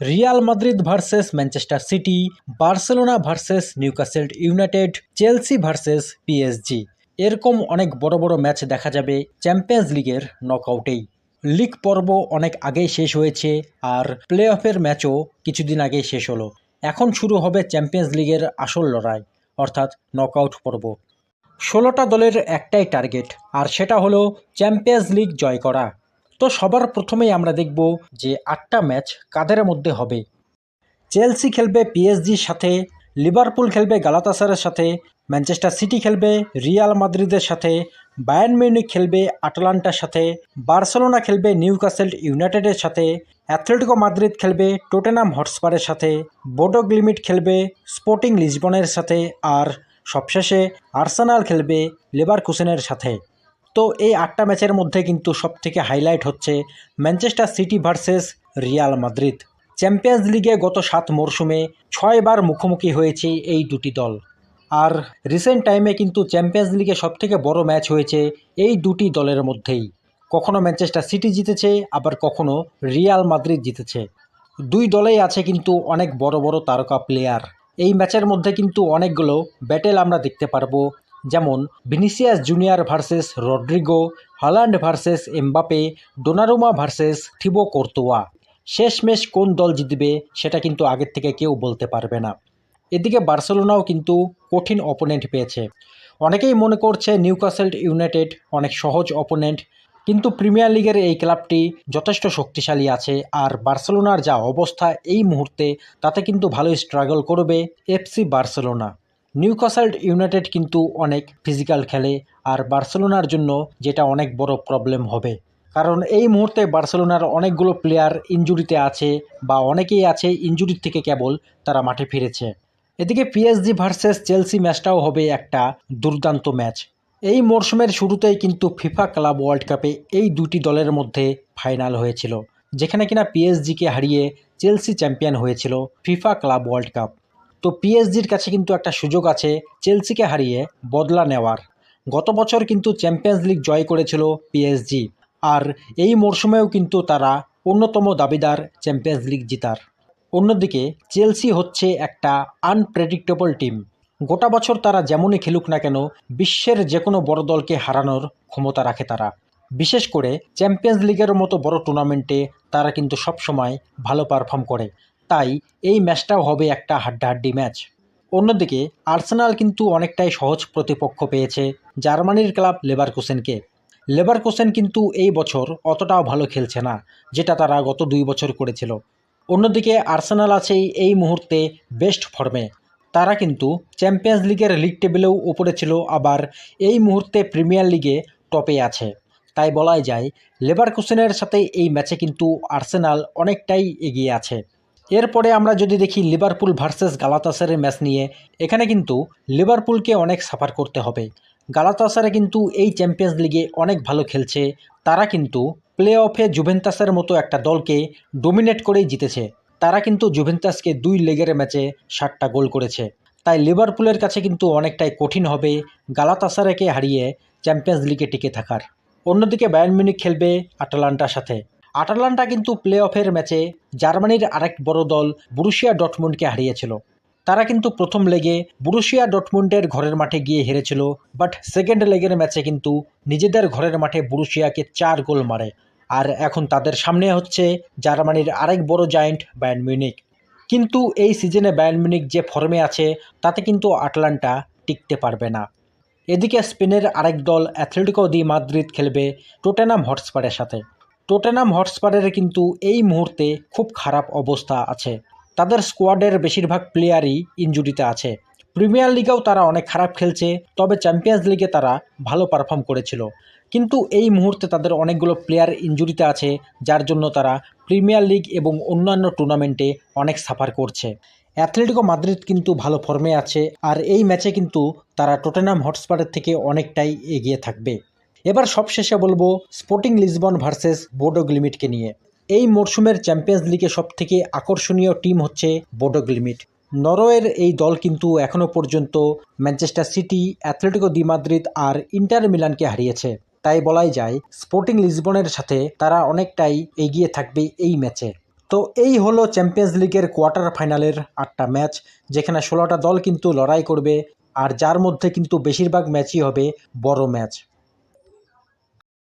Real Madrid versus Manchester city, Barcelona versus Newcastle United, Chelsea versus PSG, এরকম অনেক বড় বড় ম্যাচ দেখা যাবে চ্যাম্পিয়ন্স লিগের নকআউটেই। লিগ পর্ব অনেক আগেই শেষ হয়েছে আর প্লে অফের ম্যাচও কিছুদিন আগেই শেষ হলো। এখন শুরু হবে চ্যাম্পিয়ন্স লিগের আসল লড়াই, অর্থাৎ নকআউট পর্ব। 16টা দলের একটাই টার্গেট, আর সেটা হলো চ্যাম্পিয়ন্স লিগ জয় করা। তো সবার প্রথমেই আমরা দেখব যে 8টা ম্যাচ কাদের মধ্যে হবে। চেলসি খেলবে পিএসজির সাথে, লিভারপুল খেলবে গালাতাসারের সাথে, ম্যানচেস্টার সিটি খেলবে রিয়াল মাদ্রিদের সাথে, বায়ার্ন মিউনিখ খেলবে আটালান্টার সাথে, বার্সেলোনা খেলবে নিউক্যাসল ইউনাইটেডের সাথে, অ্যাথলেটিকো মাদ্রিদ খেলবে টটেনহাম হটস্পারের সাথে, বোডো গ্লিমিট খেলবে স্পোর্টিং লিসবনের সাথে, আর সবশেষে আর্সেনাল খেলবে লেভারকুসেনের সাথে। তো এই 8টা ম্যাচের মধ্যে কিন্তু সবথেকে হাইলাইট হচ্ছে Manchester city versus Real Madrid. Champions লিগে গত 7 মরশুমে 6 বার মুখোমুখি হয়েছে এই দুটি দল। আর রিসেন্ট টাইমে কিন্তু চ্যাম্পিয়ন্স লিগে সবথেকে বড় ম্যাচ হয়েছে এই দুটি দলের মধ্যেই। কখনো ম্যানচেস্টার সিটি জিতেছে, আবার কখনো রিয়াল মাদ্রিদ জিতেছে। দুই দলেই আছে কিন্তু অনেক বড় বড় তারকা প্লেয়ার। এই ম্যাচের মধ্যে কিন্তু অনেকগুলো ব্যাটেল আমরা দেখতে পারবো, যেমন Vinicius Junior versus Rodrygo, Haaland versus Mbappe, Donnarumma versus Thibaut Courtois. শেষমেশ কোন দল জিতবে সেটা কিন্তু আগের থেকে কেউ বলতে পারবে না। এদিকে বার্সেলোনাও কিন্তু কঠিন অপোনেন্ট পেয়েছে। অনেকেই মনে করছে নিউক্যাসল ইউনাইটেড অনেক সহজ অপোনেন্ট, কিন্তু প্রিমিয়ার লিগের এই ক্লাবটি যথেষ্ট শক্তিশালী আছে। আর বার্সেলোনার যা অবস্থা এই মুহূর্তে, তাতে কিন্তু ভালোই স্ট্রাগল করবে এফসি বার্সেলোনা। নিউক্যাসল ইউনাইটেড কিন্তু অনেক ফিজিক্যাল খেলে, আর বার্সেলোনার জন্য যেটা অনেক বড় প্রবলেম হবে, কারণ এই মুহূর্তে বার্সেলোনার অনেকগুলো প্লেয়ার ইনজুরিতে আছে, বা অনেকেই আছে ইনজুরির থেকে কেবল তারা মাঠে ফিরেছে। এদিকে পিএসজি ভার্সেস চেলসি ম্যাচটাও হবে একটা দুর্দান্ত ম্যাচ। এই মরশুমের শুরুতেই কিন্তু ফিফা ক্লাব ওয়ার্ল্ড কাপে এই দুটি দলের মধ্যে ফাইনাল হয়েছিল, যেখানে কিনা পিএসজিকে হারিয়ে চেলসি চ্যাম্পিয়ন হয়েছিল ফিফা ক্লাব ওয়ার্ল্ড কাপ। তো পিএসজির কাছে কিন্তু একটা সুযোগ আছে চেলসিকে হারিয়ে বদলা নেওয়ার। গত বছর কিন্তু চ্যাম্পিয়ন্স লিগ জয় করেছিল পিএসজি, আর এই মরশুমেও কিন্তু তারা অন্যতম দাবিদার চ্যাম্পিয়ন্স লিগ জেতার। অন্যদিকে চেলসি হচ্ছে একটা আনপ্রেডিক্টেবল টিম। গোটা বছর তারা যেমনই খেলুক না কেন, বিশ্বের যে কোনো বড় দলকে হারানোর ক্ষমতা রাখে তারা। বিশেষ করে চ্যাম্পিয়ন্স লিগের মতো বড় টুর্নামেন্টে তারা কিন্তু সবসময় ভালো পারফর্ম করে। তাই এই ম্যাচটাও হবে একটা হাড্ডাহাড্ডি ম্যাচ। অন্যদিকে আর্সেনাল কিন্তু অনেকটাই সহজ প্রতিপক্ষ পেয়েছে জার্মানির ক্লাব লেভারকুসেনকে। লেভারকুসেন কিন্তু এই বছর অতটাও ভালো খেলছে না, যেটা তারা গত 2 বছর করেছিল। অন্যদিকে আর্সেনাল আছে এই মুহূর্তে বেস্ট ফর্মে। তারা কিন্তু চ্যাম্পিয়ন্স লিগের লিগ টেবিলেও উপরে ছিল, আবার এই মুহূর্তে প্রিমিয়ার লিগে টপে আছে। তাই বলাই যায় লেভারকুসেনের সাথে এই ম্যাচে কিন্তু আর্সেনাল অনেকটাই এগিয়ে আছে। এরপরে আমরা যদি দেখি লিভারপুল ভার্সেস গালাতাসারের ম্যাচ নিয়ে, এখানে কিন্তু লিভারপুলকে অনেক সাফার করতে হবে। গালাতাসারে কিন্তু এই চ্যাম্পিয়ন্স লিগে অনেক ভালো খেলছে। তারা কিন্তু প্লে অফে জুভেন্টাসের মতো একটা দলকে ডোমিনেট করেই জিতেছে। তারা কিন্তু জুভেন্টাসকে 2 লেগের ম্যাচে 7টা গোল করেছে। তাই লিভারপুলের কাছে কিন্তু অনেকটাই কঠিন হবে গালাতাসারেকে হারিয়ে চ্যাম্পিয়ন্স লিগে টিকে থাকার। অন্যদিকে বায়ার্ন মিউনিখ খেলবে আটালান্টার সাথে। আটালান্টা কিন্তু প্লে অফের ম্যাচে জার্মানির আরেক বড় দল বরুসিয়া ডর্টমুন্ডকে হারিয়েছিল। তারা কিন্তু প্রথম লেগে বরুসিয়া ডর্টমুন্ডের ঘরের মাঠে গিয়ে হেরেছিল, বাট সেকেন্ড লেগের ম্যাচে কিন্তু নিজেদের ঘরের মাঠে বরুসিয়াকে 4 গোল মারে। আর এখন তাদের সামনে হচ্ছে জার্মানির আরেক বড় জায়ান্ট বায়ার্ন মিউনিখ। কিন্তু এই সিজনে বায়ার্ন মিউনিখ যে ফর্মে আছে, তাতে কিন্তু আটালান্টা টিকতে পারবে না। এদিকে স্পেনের আরেক দল অ্যাথলেটিকো দি মাদ্রিদ খেলবে টটেনহাম হটস্পারের সাথে। টটেনহাম হটস্পারের কিন্তু এই মুহূর্তে খুব খারাপ অবস্থা আছে। তাদের স্কোয়াডের বেশিরভাগ প্লেয়ারই ইনজুরিতে আছে। প্রিমিয়ার লিগেও তারা অনেক খারাপ খেলছে, তবে চ্যাম্পিয়ন্স লিগে তারা ভালো পারফর্ম করেছিল। কিন্তু এই মুহূর্তে তাদের অনেকগুলো প্লেয়ার ইনজুরিতে আছে, যার জন্য তারা প্রিমিয়ার লিগ এবং অন্যান্য টুর্নামেন্টে অনেক সাফার করছে। অ্যাথলেটিকো মাদ্রিদ কিন্তু ভালো ফর্মে আছে, আর এই ম্যাচে কিন্তু তারা টটেনহাম হটস্পারের থেকে অনেকটাই এগিয়ে থাকবে। এবার সবশেষে বলবো স্পোর্টিং লিসবন ভার্সেস বোডো গ্লিমিটকে নিয়ে। এই মরশুমের চ্যাম্পিয়ন্স লিগে সবথেকে আকর্ষণীয় টিম হচ্ছে বোডো গ্লিমিট। নরওয়ের এই দল কিন্তু এখনও পর্যন্ত ম্যানচেস্টার সিটি, অ্যাথলেটিকো দি মাদ্রিদ আর ইন্টার মিলানকে হারিয়েছে। তাই বলাই যায় স্পোর্টিং লিসবনের সাথে তারা অনেকটাই এগিয়ে থাকবে এই ম্যাচে। তো এই হলো চ্যাম্পিয়ন্স লিগের কোয়ার্টার ফাইনালের 8টা ম্যাচ, যেখানে 16টা দল কিন্তু লড়াই করবে, আর যার মধ্যে কিন্তু বেশিরভাগ ম্যাচই হবে বড় ম্যাচ।